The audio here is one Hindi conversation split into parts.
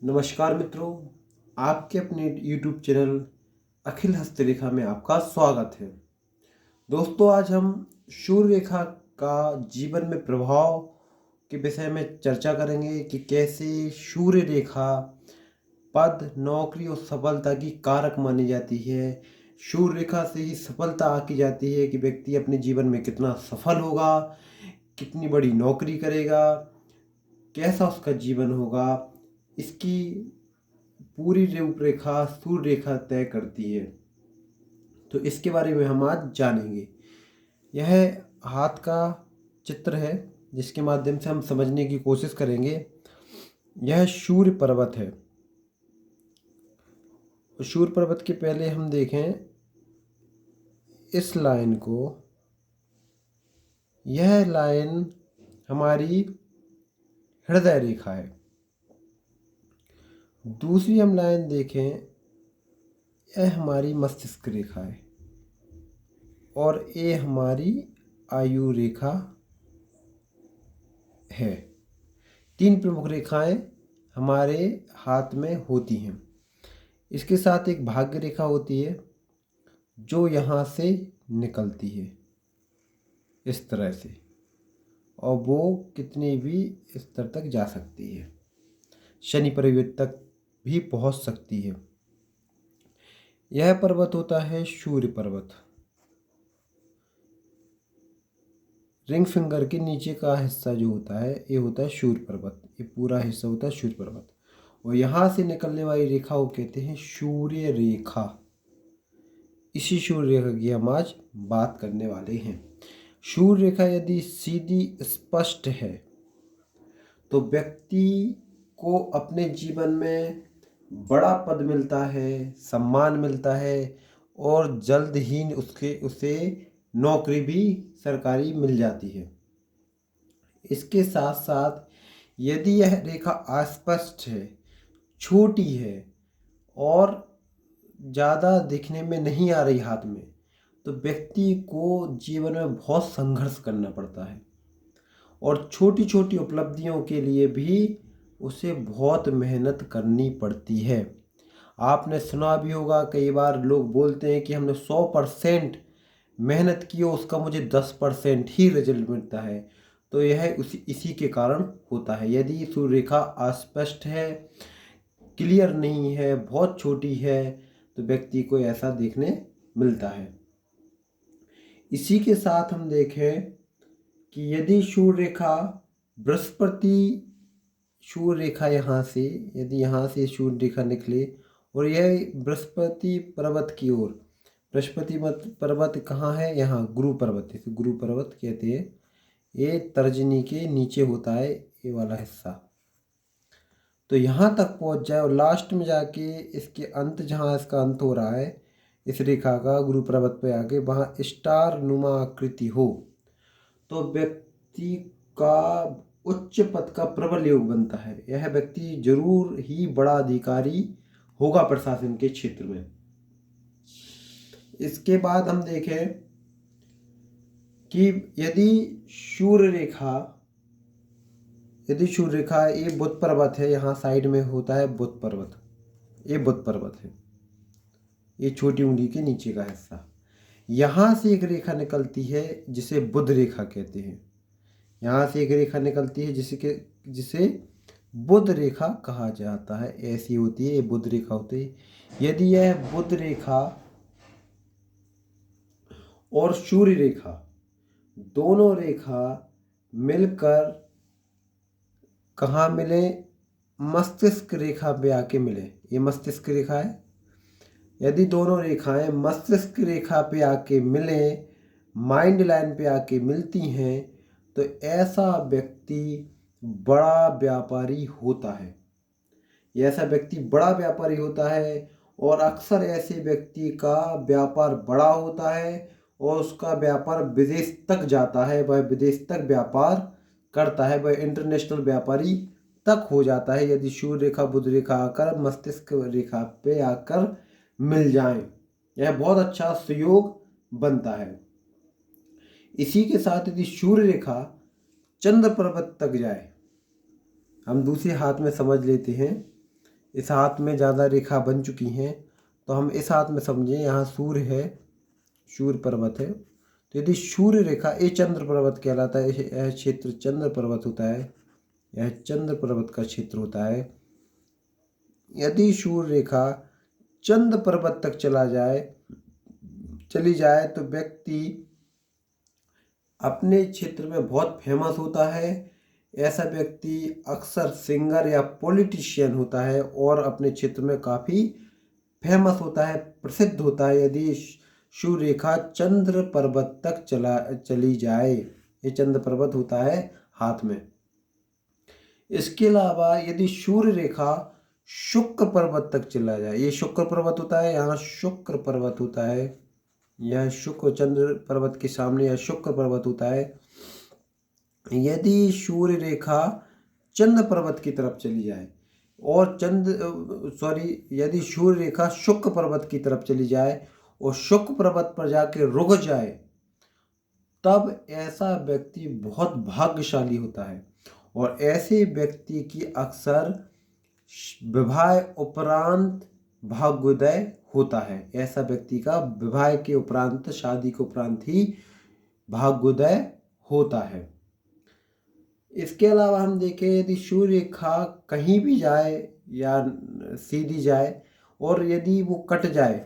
नमस्कार मित्रों, आपके अपने YouTube चैनल अखिल हस्तरेखा में आपका स्वागत है। दोस्तों, आज हम सूर्य रेखा का जीवन में प्रभाव के विषय में चर्चा करेंगे कि कैसे सूर्य रेखा पद, नौकरी और सफलता की कारक मानी जाती है। सूर्य रेखा से ही सफलता आकी जाती है कि व्यक्ति अपने जीवन में कितना सफल होगा, कितनी बड़ी नौकरी करेगा, कैसा उसका जीवन होगा। इसकी पूरी रूपरेखा सूर्य रेखा तय करती है। तो इसके बारे में हम आज जानेंगे। यह हाथ का चित्र है जिसके माध्यम से हम समझने की कोशिश करेंगे। यह सूर्य पर्वत है। सूर्य पर्वत के पहले हम देखें इस लाइन को। यह लाइन हमारी हृदय रेखा है। दूसरी हम लाइन देखें, यह हमारी मस्तिष्क रेखा है और ये हमारी आयु रेखा है। तीन प्रमुख रेखाएं हमारे हाथ में होती हैं। इसके साथ एक भाग्य रेखा होती है जो यहाँ से निकलती है इस तरह से, और वो कितने भी स्तर तक जा सकती है, शनि परिवर्त तक भी पहुँच सकती है। यह पर्वत होता है सूर्य पर्वत। रिंग फिंगर के नीचे का हिस्सा जो होता है ये होता है सूर्य पर्वत। ये पूरा हिस्सा होता है सूर्य पर्वत और यहाँ से निकलने वाली रेखा को कहते हैं सूर्य रेखा। इसी सूर्य रेखा की हम आज बात करने वाले हैं। सूर्य रेखा यदि सीधी स्पष्ट है तो व्यक्ति को अपने जीवन में बड़ा पद मिलता है, सम्मान मिलता है और जल्द ही उसे नौकरी भी सरकारी मिल जाती है। इसके साथ साथ यदि यह रेखा अस्पष्ट है, छोटी है और ज़्यादा दिखने में नहीं आ रही हाथ में, तो व्यक्ति को जीवन में बहुत संघर्ष करना पड़ता है और छोटी छोटी उपलब्धियों के लिए भी उसे बहुत मेहनत करनी पड़ती है। आपने सुना भी होगा, कई बार लोग बोलते हैं कि हमने 100% मेहनत की हो, उसका मुझे 10% ही रिजल्ट मिलता है। तो यह इसी के कारण होता है। यदि सूर्य रेखा अस्पष्ट है, क्लियर नहीं है, बहुत छोटी है, तो व्यक्ति को ऐसा देखने मिलता है। इसी के साथ हम देखें कि यदि सूर्य रेखा बृहस्पति सूर्य रेखा यदि यहाँ से सूर्य रेखा निकले और यह बृहस्पति पर्वत की ओर, बृहस्पति पर्वत कहाँ है? यहाँ गुरु पर्वत है। गुरु पर्वत कहते हैं। ये तर्जनी के नीचे होता है ये वाला हिस्सा। तो यहाँ तक पहुँच जाए और लास्ट में जाके इसके अंत, जहाँ इसका अंत हो रहा है इस रेखा का, गुरु पर्वत पे आके वहाँ स्टार नुमा आकृति हो, तो व्यक्ति का उच्च पद का प्रबल योग बनता है। यह व्यक्ति जरूर ही बड़ा अधिकारी होगा प्रशासन के क्षेत्र में। इसके बाद हम देखें कि यदि सूर्य रेखा ये बुध पर्वत है, यहाँ साइड में होता है बुध पर्वत। ये बुध पर्वत है, ये छोटी उंगली के नीचे का हिस्सा। यहाँ से एक रेखा निकलती है जिसे बुध रेखा कहते हैं। यहाँ से एक रेखा निकलती है जिसे बुध रेखा कहा जाता है। ऐसी होती है, ये बुध रेखा होती है। यदि यह बुध रेखा और सूर्य रेखा दोनों रेखा मिलकर कहाँ मिले? मस्तिष्क रेखा पे आके मिले। ये मस्तिष्क रेखा है। यदि दोनों रेखाएं मस्तिष्क रेखा पे आके मिले, माइंड लाइन पे आके मिलती हैं, तो ऐसा व्यक्ति बड़ा व्यापारी होता है। ऐसा व्यक्ति बड़ा व्यापारी होता है और अक्सर ऐसे व्यक्ति का व्यापार बड़ा होता है और उसका व्यापार विदेश तक जाता है। वह विदेश तक व्यापार करता है, वह इंटरनेशनल व्यापारी तक हो जाता है यदि सूर्य रेखा बुध रेखा आकर मस्तिष्क रेखा पे आकर मिल जाए। यह बहुत अच्छा सुयोग बनता है। इसी के साथ यदि सूर्य रेखा चंद्र पर्वत तक जाए, हम दूसरे हाथ में समझ लेते हैं इस हाथ में ज़्यादा रेखा बन चुकी हैं, तो हम इस हाथ में समझें यहाँ सूर्य है, सूर्य पर्वत है। तो यदि सूर्य रेखा, ये चंद्र पर्वत कहलाता है, यह क्षेत्र चंद्र पर्वत होता है, यह चंद्र पर्वत का क्षेत्र होता है। यदि सूर्य रेखा चंद्र पर्वत तक चली जाए तो व्यक्ति अपने क्षेत्र में बहुत फेमस होता है। ऐसा व्यक्ति अक्सर सिंगर या पॉलिटिशियन होता है और अपने क्षेत्र में काफ़ी फेमस होता है, प्रसिद्ध होता है, यदि सूर्य रेखा चंद्र पर्वत तक चली जाए। ये चंद्र पर्वत होता है हाथ में। इसके अलावा यदि सूर्य रेखा शुक्र पर्वत तक चला जाए, ये शुक्र पर्वत होता है, यहाँ शुक्र पर्वत होता है, यह शुक्र चंद्र पर्वत के सामने यह शुक्र पर्वत होता है। यदि सूर्य रेखा चंद्र पर्वत की तरफ चली जाए और यदि सूर्य रेखा शुक्र पर्वत की तरफ चली जाए और शुक्र पर्वत पर जाके रुक जाए, तब ऐसा व्यक्ति बहुत भाग्यशाली होता है और ऐसे व्यक्ति की अक्सर विवाह उपरांत भाग्योदय होता है। ऐसा व्यक्ति का विवाह के उपरांत, शादी के उपरांत ही भाग्योदय होता है। इसके अलावा हम देखें, यदि सूर्य रेखा कहीं भी जाए या सीधी जाए और यदि वो कट जाए,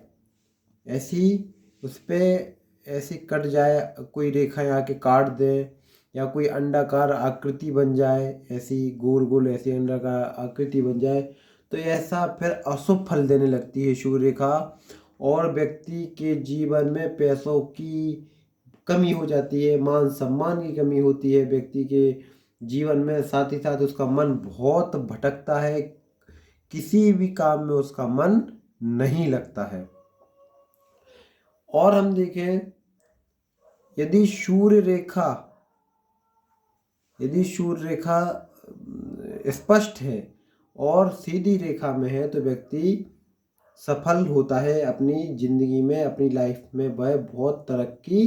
ऐसी उस पर ऐसी कट जाए, कोई रेखा यहाँ के काट दे या कोई अंडाकार आकृति बन जाए, ऐसी गोल गोल ऐसी अंडाकार आकृति बन जाए, तो ऐसा फिर अशुभ फल देने लगती है सूर्य रेखा और व्यक्ति के जीवन में पैसों की कमी हो जाती है, मान सम्मान की कमी होती है व्यक्ति के जीवन में। साथ ही साथ उसका मन बहुत भटकता है, किसी भी काम में उसका मन नहीं लगता है। और हम देखें, यदि सूर्य रेखा स्पष्ट है और सीधी रेखा में है तो व्यक्ति सफल होता है अपनी जिंदगी में, अपनी लाइफ में वह बहुत तरक्की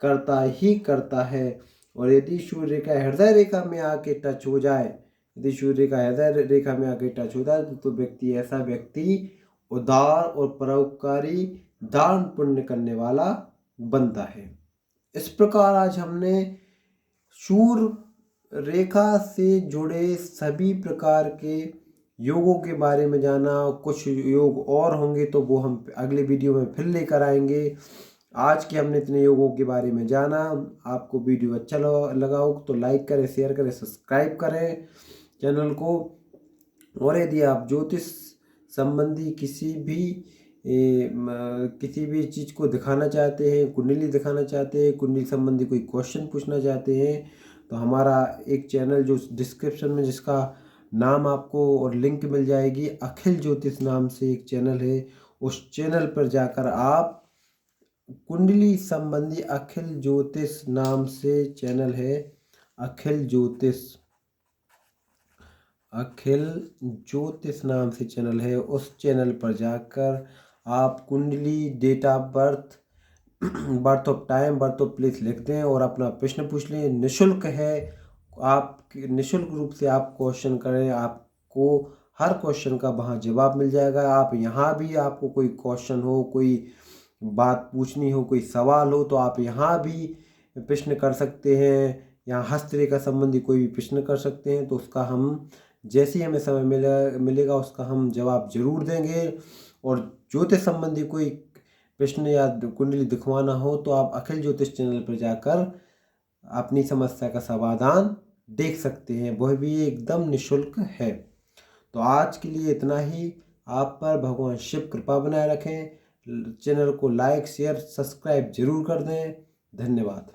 करता ही करता है। और यदि सूर्य रेखा हृदय रेखा में आके टच हो जाए, यदि सूर्य रेखा हृदय रेखा में आके टच हो जाए तो ऐसा व्यक्ति उदार और परोपकारी, दान पुण्य करने वाला बनता है। इस प्रकार आज हमने सूर्य रेखा से जुड़े सभी प्रकार के योगों के बारे में जाना। कुछ योग और होंगे तो वो हम अगले वीडियो में फिर लेकर आएंगे। आज के हमने इतने योगों के बारे में जाना। आपको वीडियो अच्छा लगा हो तो लाइक करें, शेयर करें, सब्सक्राइब करें चैनल को। और यदि आप ज्योतिष संबंधी किसी भी चीज़ को दिखाना चाहते हैं, कुंडली दिखाना चाहते हैं, कुंडली संबंधी कोई क्वेश्चन पूछना चाहते हैं, तो हमारा एक चैनल जो डिस्क्रिप्शन में जिसका नाम आपको और लिंक मिल जाएगी, अखिल ज्योतिष नाम से एक चैनल है, उस चैनल पर जाकर आप कुंडली संबंधी अखिल ज्योतिष नाम से चैनल है, अखिल ज्योतिष नाम से चैनल है, उस चैनल पर जाकर आप कुंडली, date of birth, birth of time, birth of place लिख दें और अपना प्रश्न पूछ लें। निःशुल्क है, आप निःशुल्क रूप से आप क्वेश्चन करें, आपको हर क्वेश्चन का वहाँ जवाब मिल जाएगा। आप यहाँ भी आपको कोई क्वेश्चन हो, कोई बात पूछनी हो, कोई सवाल हो, तो आप यहाँ भी प्रश्न कर सकते हैं। यहाँ हस्तरेखा संबंधी कोई भी प्रश्न कर सकते हैं, तो उसका हम जैसे ही हमें समय मिलेगा उसका हम जवाब जरूर देंगे। और ज्योतिष संबंधी कोई प्रश्न या कुंडली दिखवाना हो तो आप अखिल ज्योतिष चैनल पर जाकर अपनी समस्या का समाधान देख सकते हैं, वह भी एकदम निःशुल्क है। तो आज के लिए इतना ही। आप पर भगवान शिव कृपा बनाए रखें। चैनल को लाइक, शेयर, सब्सक्राइब जरूर कर दें। धन्यवाद।